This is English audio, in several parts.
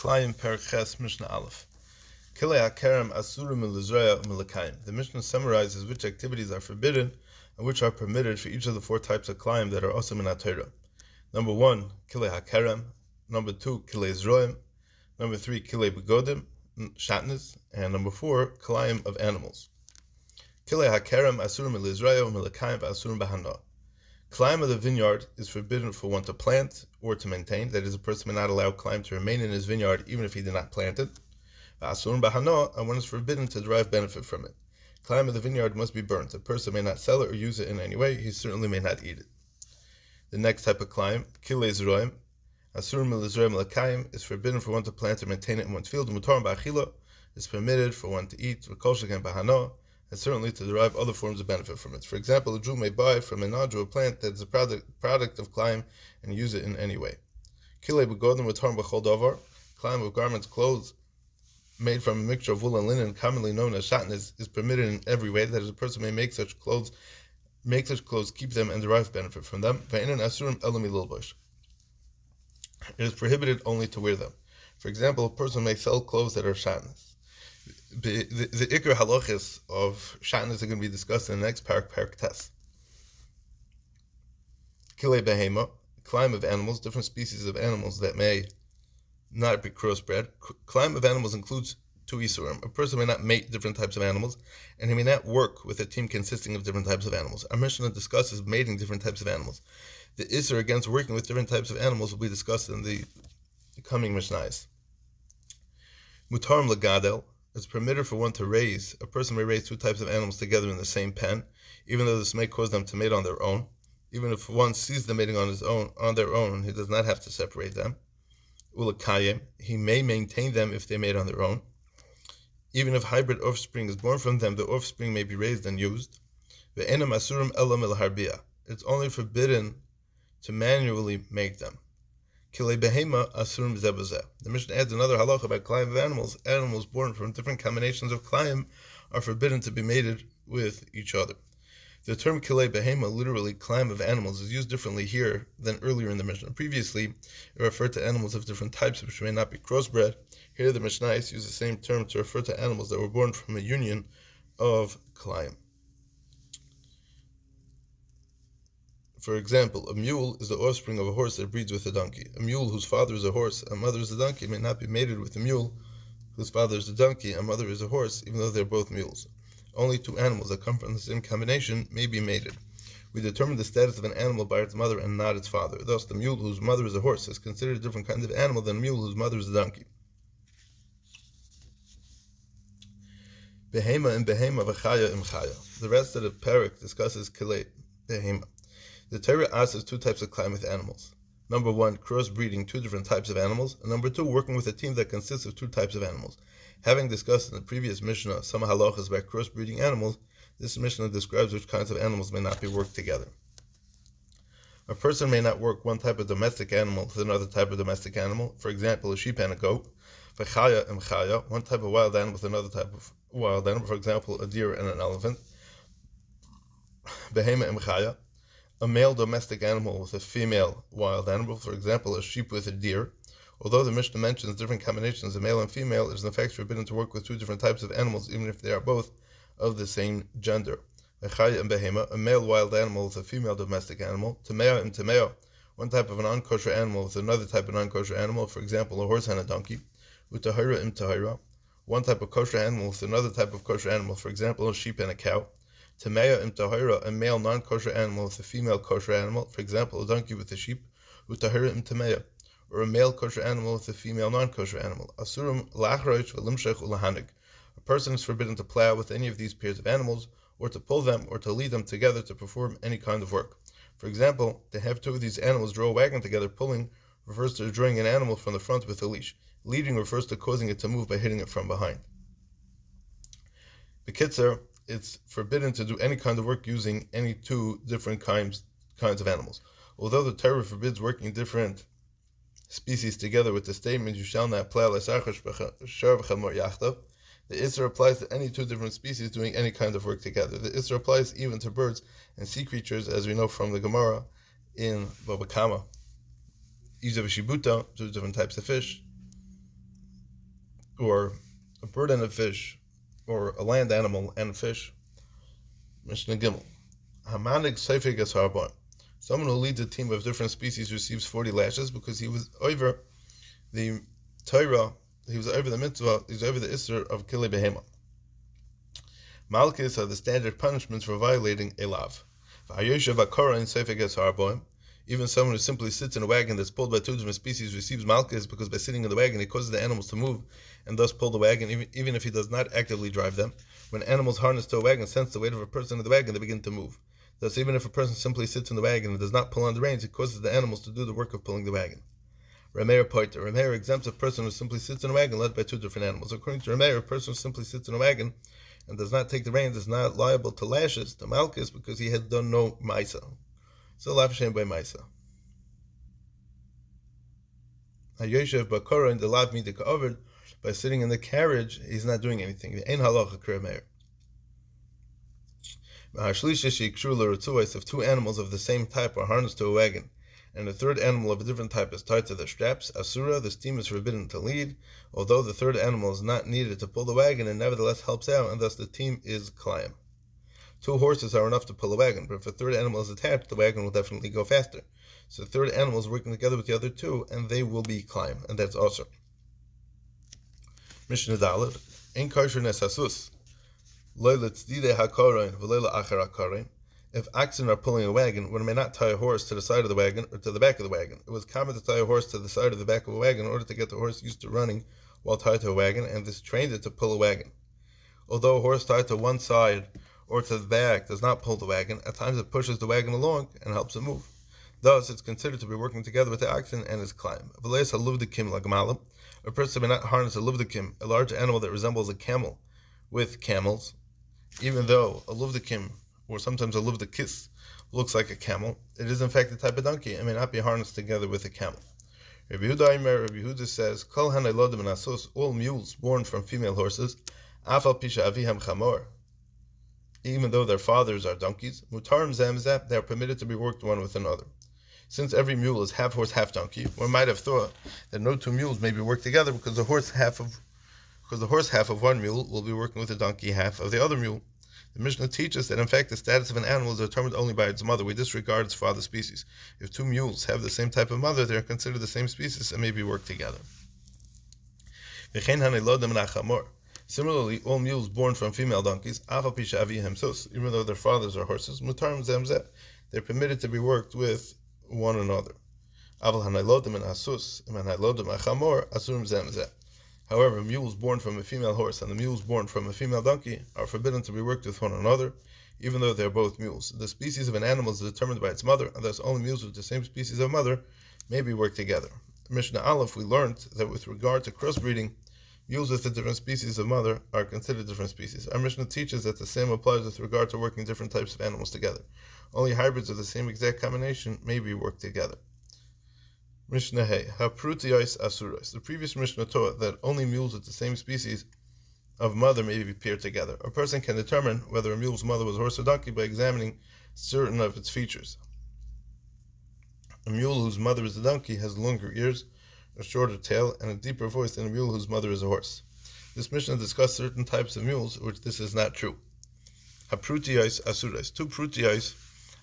Klayim Perches Mishnah Aleph. K'lאים asurim milizraya milakayim. The Mishnah summarizes which activities are forbidden and which are permitted for each of the four types of k'lאים that are also in Torah. Number 1, k'lאים. Number 2, k'lאים. Number 3, k'lאים shatnez. And number 4, k'lאים of animals. K'lאים asurim milizraya milakayim asurim bahana. K'lאים of the vineyard is forbidden for one to plant or to maintain. That is, a person may not allow k'lאים to remain in his vineyard even if he did not plant it. And one is forbidden to derive benefit from it. K'lאים of the vineyard must be burnt. A person may not sell it or use it in any way. He certainly may not eat it. The next type of k'lאים, k'lאים, asur milizroim l'kayim, is forbidden for one to plant or maintain it in one's field. Mutar ba'achila is permitted for one to eat. V'kol sheken bahana, and certainly to derive other forms of benefit from it. For example, a Jew may buy from a non-Jew a plant that is a product of k'lאים and use it in any way. K'lei b'godim mutar b'chol davar, k'lאים of garments, clothes made from a mixture of wool and linen, commonly known as shatnez, is permitted in every way. That is, a person may make such clothes, keep them, and derive benefit from them. It is prohibited only to wear them. For example, a person may sell clothes that are shatnez. The ikar halachis of shatnez are going to be discussed in the next parak test. Kilei behema, k'lאים of animals, different species of animals that may not be crossbred. K'lאים of animals includes two isurim. A person may not mate different types of animals, and he may not work with a team consisting of different types of animals. Our Mishnah discusses mating different types of animals. The isur against working with different types of animals will be discussed in the coming Mishnahs. Mutarim legadel is permitted for one to raise. A person may raise two types of animals together in the same pen, even though this may cause them to mate on their own. Even if one sees them mating on their own, he does not have to separate them. Ulakayim, he may maintain them if they mate on their own. Even if hybrid offspring is born from them, the offspring may be raised and used. Ve'enam asurim elam el harbia. It's only forbidden to manually make them. Kilei behema asurim zebazeh. The Mishnah adds another halacha about k'lאים of animals. Animals born from different combinations of k'lאים are forbidden to be mated with each other. The term kilei behema, literally k'lאים of animals, is used differently here than earlier in the Mishnah. Previously, it referred to animals of different types which may not be crossbred. Here, the Mishnahs use the same term to refer to animals that were born from a union of k'lאים. For example, a mule is the offspring of a horse that breeds with a donkey. A mule whose father is a horse and mother is a donkey may not be mated with a mule whose father is a donkey and mother is a horse, even though they're both mules. Only two animals that come from the same combination may be mated. We determine the status of an animal by its mother and not its father. Thus, the mule whose mother is a horse is considered a different kind of animal than a mule whose mother is a donkey. Behema and behema v'chaya im chaya. The rest of the parak discusses kilei behema. The Torah asks two types of k'lאים with animals. Number 1, crossbreeding two different types of animals, and number 2, working with a team that consists of two types of animals. Having discussed in the previous Mishnah some halachas about crossbreeding animals, this Mishnah describes which kinds of animals may not be worked together. A person may not work one type of domestic animal with another type of domestic animal, for example, a sheep and a goat. V'chaya im chaya, one type of wild animal with another type of wild animal, for example, a deer and an elephant. Behema im chaya, a male domestic animal with a female wild animal, for example, a sheep with a deer. Although the Mishnah mentions different combinations of male and female, it is in fact forbidden to work with two different types of animals, even if they are both of the same gender. Chaya and behema, a male wild animal with a female domestic animal. Tamea and tamea, one type of an unkosher animal with another type of unkosher animal, for example, a horse and a donkey. Utahira and tahira, one type of kosher animal with another type of kosher animal, for example, a sheep and a cow. Tamea and tahira, a male non-kosher animal with a female kosher animal, for example, a donkey with a sheep. Utahira and tamea, or a male kosher animal with a female non-kosher animal. Asurum lachroich v'limshech ulahanig. A person is forbidden to plow with any of these pairs of animals, or to pull them, or to lead them together to perform any kind of work. For example, to have two of these animals draw a wagon together, pulling refers to drawing an animal from the front with a leash. Leading refers to causing it to move by hitting it from behind. B'kitzer, it's forbidden to do any kind of work using any two different kinds of animals. Although the Torah forbids working different species together with the statement, "You shall not plow the Isra applies to any two different species doing any kind of work together. The Isra applies even to birds and sea creatures, as we know from the Gemara in Baba Kama. Izav Shibuta, two different types of fish, or a bird and a fish, or a land animal and a fish. Mishnah Gimel. Hamanik Seifig Esharbar. Someone who leads a team of different species receives 40 lashes because he was over the Torah, he was over the mitzvah, he was over the Isser of Kili Behema. Malchus are the standard punishments for violating a lav. Even someone who simply sits in a wagon that's pulled by two different species receives malchus because by sitting in the wagon he causes the animals to move and thus pull the wagon, even if he does not actively drive them. When animals harnessed to a wagon sense the weight of a person in the wagon, they begin to move. Thus, even if a person simply sits in the wagon and does not pull on the reins, he causes the animals to do the work of pulling the wagon. Rameir Poiter. Rameir exempts a person who simply sits in a wagon led by two different animals. According to Rameir, a person who simply sits in a wagon and does not take the reins is not liable to lashes, to malchus, because he has done no maisa. So lav shem by maisa. Hayoshev bakora in the lav mida ka'ovid, by sitting in the carriage, he's not doing anything. The ein halacha k'Rameir. If two animals of the same type are harnessed to a wagon, and a third animal of a different type is tied to their straps, asura, the team is forbidden to lead, although the third animal is not needed to pull the wagon and nevertheless helps out, and thus the team is klayim. Two horses are enough to pull a wagon, but if a third animal is attached, the wagon will definitely go faster. So the third animal is working together with the other two, and they will be klayim, and that's also. Mishnah Dalet, ein kosher nesasus. If oxen are pulling a wagon, one may not tie a horse to the side of the wagon or to the back of the wagon. It was common to tie a horse to the side of the back of a wagon in order to get the horse used to running while tied to a wagon, and this trained it to pull a wagon. Although a horse tied to one side or to the back does not pull the wagon, at times it pushes the wagon along and helps it move. Thus, it's considered to be working together with the oxen and is climb. A person may not harness a luvdikim, a large animal that resembles a camel, with camels. Even though a luvdikim, or sometimes a luvdikis, looks like a camel, it is in fact a type of donkey and may not be harnessed together with a camel. Rabbi Yehuda says, Kol hanaylodim and asos, all mules born from female horses, afal pisha aviham chamor, even though their fathers are donkeys, mutarim zamzap, they are permitted to be worked one with another. Since every mule is half horse, half donkey, one might have thought that no two mules may be worked together because the horse half of one mule will be working with the donkey half of the other mule. The Mishnah teaches that in fact the status of an animal is determined only by its mother. We disregard its father species. If two mules have the same type of mother, they are considered the same species and may be worked together. Similarly, all mules born from female donkeys, even though their fathers are horses, they're permitted to be worked with one another. However, mules born from a female horse and the mules born from a female donkey are forbidden to be worked with one another, even though they are both mules. The species of an animal is determined by its mother, and thus only mules with the same species of mother may be worked together. In Mishnah Aleph, we learned that with regard to crossbreeding, mules with a different species of mother are considered different species. Our Mishnah teaches that the same applies with regard to working different types of animals together. Only hybrids of the same exact combination may be worked together. Mishnah Hey, Haprutiyos Asuros. The previous Mishnah taught that only mules with the same species of mother may be paired together. A person can determine whether a mule's mother was horse or donkey by examining certain of its features. A mule whose mother is a donkey has longer ears, a shorter tail, and a deeper voice than a mule whose mother is a horse. This Mishnah discussed certain types of mules, which this is not true. Haprutiyos Asuros. Two prutiyos,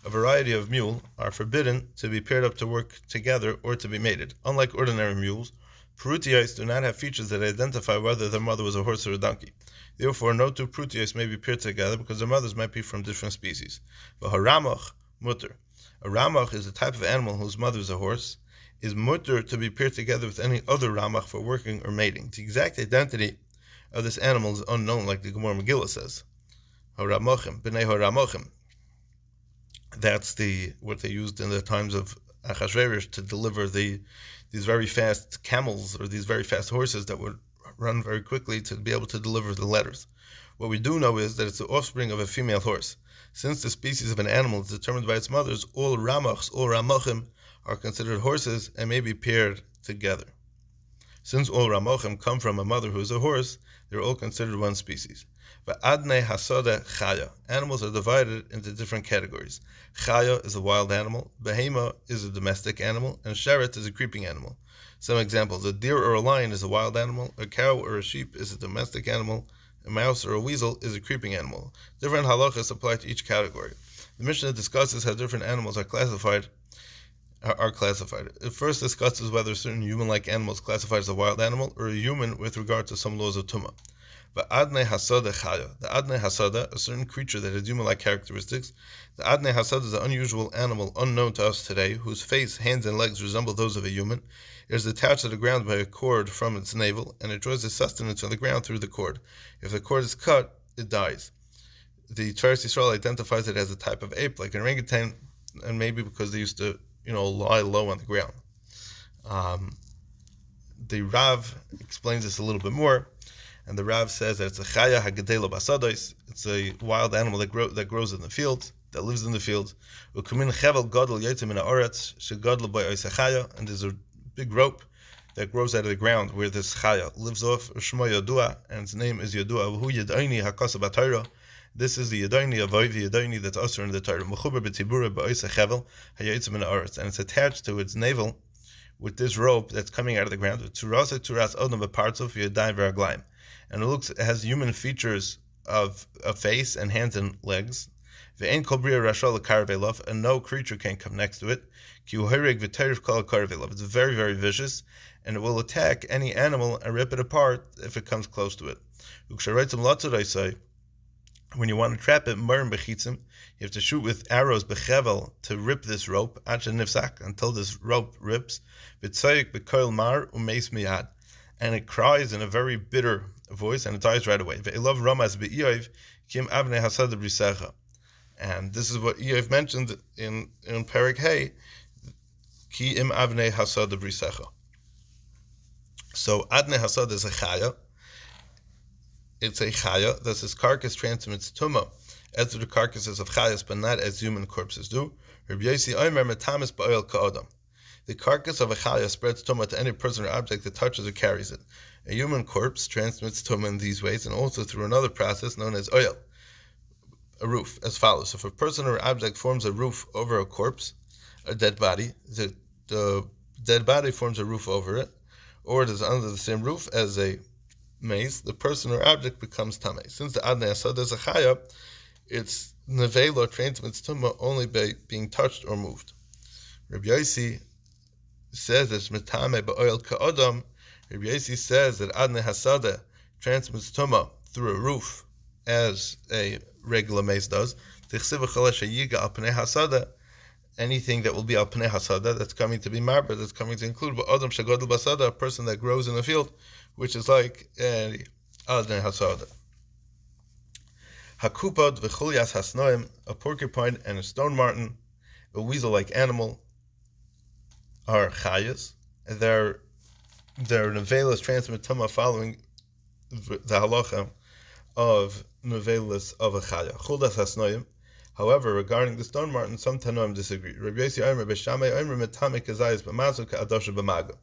a variety of mule, are forbidden to be paired up to work together or to be mated. Unlike ordinary mules, prutiyos do not have features that identify whether their mother was a horse or a donkey. Therefore, no two prutiyos may be paired together because their mothers might be from different species. V'haramach mutter. A ramach is a type of animal whose mother is a horse, is mutter to be paired together with any other ramach for working or mating. The exact identity of this animal is unknown, like the Gemara Megillah says. Haramochim, b'nei haramochim. That's what they used in the times of Achashverosh to deliver these very fast camels or these very fast horses that would run very quickly to be able to deliver the letters. What we do know is that it's the offspring of a female horse. Since the species of an animal is determined by its mothers, all ramachs, all ramochim, are considered horses and may be paired together. Since all Ramochim come from a mother who is a horse, they're all considered one species. V'adnei hasada chaya. Animals are divided into different categories. Chaya is a wild animal, behema is a domestic animal, and sheret is a creeping animal. Some examples: a deer or a lion is a wild animal, a cow or a sheep is a domestic animal, a mouse or a weasel is a creeping animal. Different halachas apply to each category. The Mishnah discusses how different animals are classified. It first discusses whether certain human-like animals classified as a wild animal or a human with regard to some laws of tumah. The Adnei Hasada Chaya. The Adnei Hasada, a certain creature that has human-like characteristics. The Adnei Hasada is an unusual animal unknown to us today, whose face, hands, and legs resemble those of a human. It is attached to the ground by a cord from its navel, and it draws its sustenance from the ground through the cord. If the cord is cut, it dies. The Tveres Yisrael identifies it as a type of ape, like an orangutan, and maybe because they used to, lie low on the ground. The Rav explains this a little bit more. And the Rav says that it's a chaya hagedela basados. It's a wild animal that grows in the field, that lives in the field. U'kumin chevel gadol yotzim min haaretz shegadol by ois chaya. And there's a big rope that grows out of the ground where this chaya lives off. Shmo Yodua, and its name is Yodua. V'hu yedayni hakasa b'Torah. This is the yedayni avoid the yedayni that's usher in the Torah. Mechuber b'tzibura b'ois chevel hayotzim min haaretz, and it's attached to its navel with this rope that's coming out of the ground. Turas odom b'partzuf yadayim v'raglayim. And it has human features of a face and hands and legs. And no creature can come next to it. It's very, very vicious, and it will attack any animal and rip it apart if it comes close to it. When you want to trap it, you have to shoot with arrows to rip this rope until this rope rips. And it cries in a very bitter voice, and it dies right away. And this is what Eov mentioned in Perek Hey, Ki im avnei hasad brisecha. So Adnei Hasad is a chaya. It's a chaya that its carcass transmits tumah as do the carcasses of chayas, but not as human corpses do. Rabbi Yossi Omer metamis ba'oil ka'adam. The carcass of a chaya spreads tumah to any person or object that touches or carries it. A human corpse transmits tumah in these ways and also through another process known as oil, a roof, as follows. If a person or object forms a roof over a corpse, a dead body, the dead body forms a roof over it, or it is under the same roof as a maze, the person or object becomes tamei. Since the Adnei Hasad is a chaya, its nevela transmits tumah only by being touched or moved. Rabbi Yossi says that metame ba'oil ka'adam. Rabbi Yossi says that Adnei Hasada transmits tumah through a roof as a regular mace does. Anything that will be al pnei hasada, that's coming to be marber, that's coming to include ba'adam shagadol basada, a person that grows in the field, which is like a Adnei Hasada. Hakupad v'chulias hasnoim, a porcupine and a stone marten, a weasel-like animal, are chayas. Their nevelas transmit tumah following the halacha of nevelas of a chaya. Chuldas hasnoim. However, regarding the stone marten, some Tanoim disagree. Rabbi Yossi Omer b'Shamai Omer metame kazayis b'mazu ka'adosha b'maga.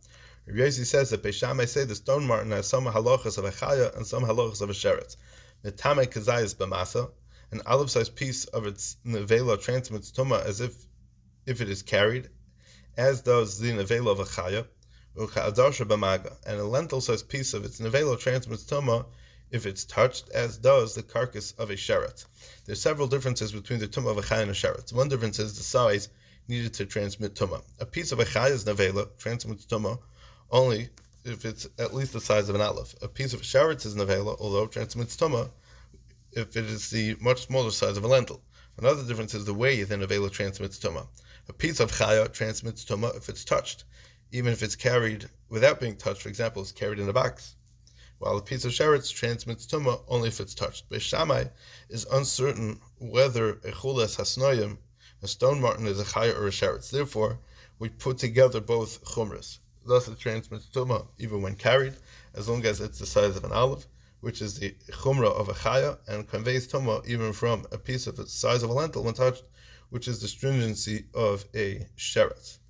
Rabbi Yossi says that B'Shamai say the stone marten has some halachas of a chaya and some halachas of a sheret. Metame kazayis b'masa, an olive-sized piece of its nevela transmits tumah as if it is carried, as does the nevela of a chaya, u'ka'adosha b'maga, and a lentil-sized piece of its nevela transmits tumah if it's touched, as does the carcass of a sheret. There are several differences between the tumah of a chaya and a sheret. One difference is the size needed to transmit tumah. A piece of a chaya's nevela transmits tumah only if it's at least the size of an olive. A piece of a sheret's nevela, although transmits tumah, if it is the much smaller size of a lentil. Another difference is the way the nevela transmits tumah. A piece of chaya transmits tumah if it's touched, even if it's carried without being touched. For example, it's carried in a box. While a piece of sheretz transmits tumah only if it's touched. Beis Shammai is uncertain whether a chulas hasnoyim, a stone marten, is a chaya or a sheretz. Therefore, we put together both chumras. Thus, it transmits tumah even when carried, as long as it's the size of an olive, which is the chumra of a chaya, and conveys tumah even from a piece of the size of a lentil when touched, which is the stringency of a sheretz.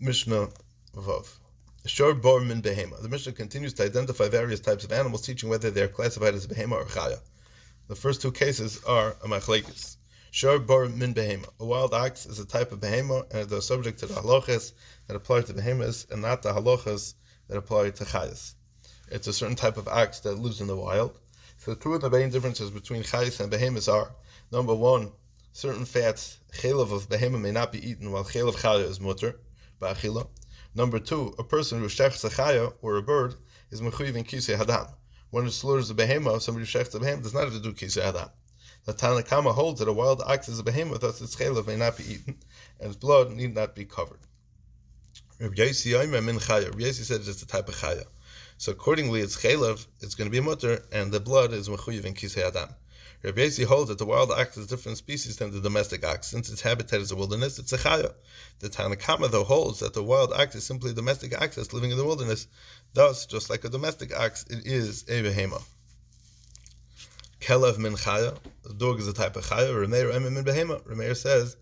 Mishnah Vav. Shor bor min behema. The Mishnah continues to identify various types of animals, teaching whether they are classified as behema or chaya. The first two cases are a machlekes. Shor bor min behema. A wild ox is a type of behema, and it is subject to the halachas that apply to behemoths and not the halachas that apply to chayas. It's a certain type of ox that lives in the wild. So two of the main differences between chayas and behemoths are: number one, certain fats, chelav of behema may not be eaten, while chelav chaya is mutter, ba'achila. Number two, a person who shechs a chaya, or a bird, is mechuyev in kisei hadam. When it slaughters a behema, somebody who shechs a behema does not have to do kisei hadam. The Tanna Kama holds that a wild ox is a behema, thus its chelav may not be eaten, and its blood need not be covered. Rabbi Yossi said it's a type of chaya. So accordingly, its chelav is going to be a mutter, and the blood is mechuyev in kisei hadam. Rabbi Yossi holds that the wild ox is a different species than the domestic ox. Since its habitat is a wilderness, it's a chaya. The Tanna Kama, though, holds that the wild ox is simply a domestic ox that's living in the wilderness. Thus, just like a domestic ox, it is a behema. Kelev min chaya. The dog is a type of chaya. Remeir emin min behema. Remeir says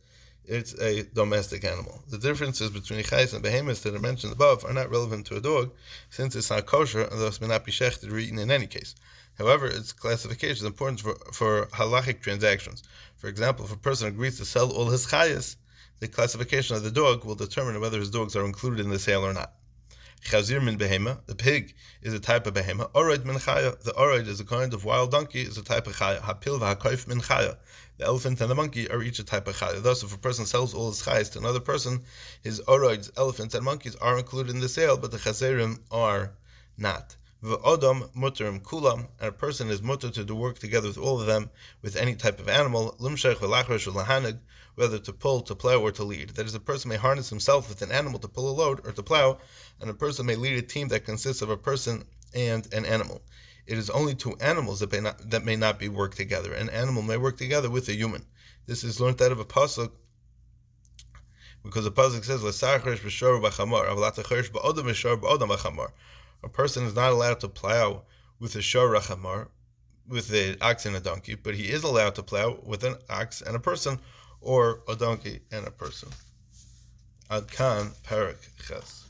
it's a domestic animal. The differences between chayas and behemoths that are mentioned above are not relevant to a dog, since it's not kosher and thus may not be shechted or eaten in any case. However, its classification is important for halachic transactions. For example, if a person agrees to sell all his chayas, the classification of the dog will determine whether his dogs are included in the sale or not. Chazir min behema, the pig is a type of behema. Oroid min chaya, the oroid is a kind of wild donkey, is a type of chaya. Hapil v'hakoif min chaya, the elephant and the monkey are each a type of chaya. Thus, if a person sells all his chayas to another person, his oroids, elephants, and monkeys are included in the sale, but the chazirim are not. V'odam muterim kulam, and a person is mutter to do work together with all of them, with any type of animal, limshech v'lachresh v'lahanig, whether to pull, to plow, or to lead. That is, a person may harness himself with an animal to pull a load or to plow, and a person may lead a team that consists of a person and an animal. It is only two animals that may not be worked together. An animal may work together with a human. This is learned out of a pasuk, because the pasuk says, "L'sachresh b'shor b'chamar, avlatachresh ba'odam b'shor ba'odam b'chamar." A person is not allowed to plow with a shor rachamar, with an ox and a donkey, but he is allowed to plow with an ox and a person, or a donkey and a person. Ad kan parak ches.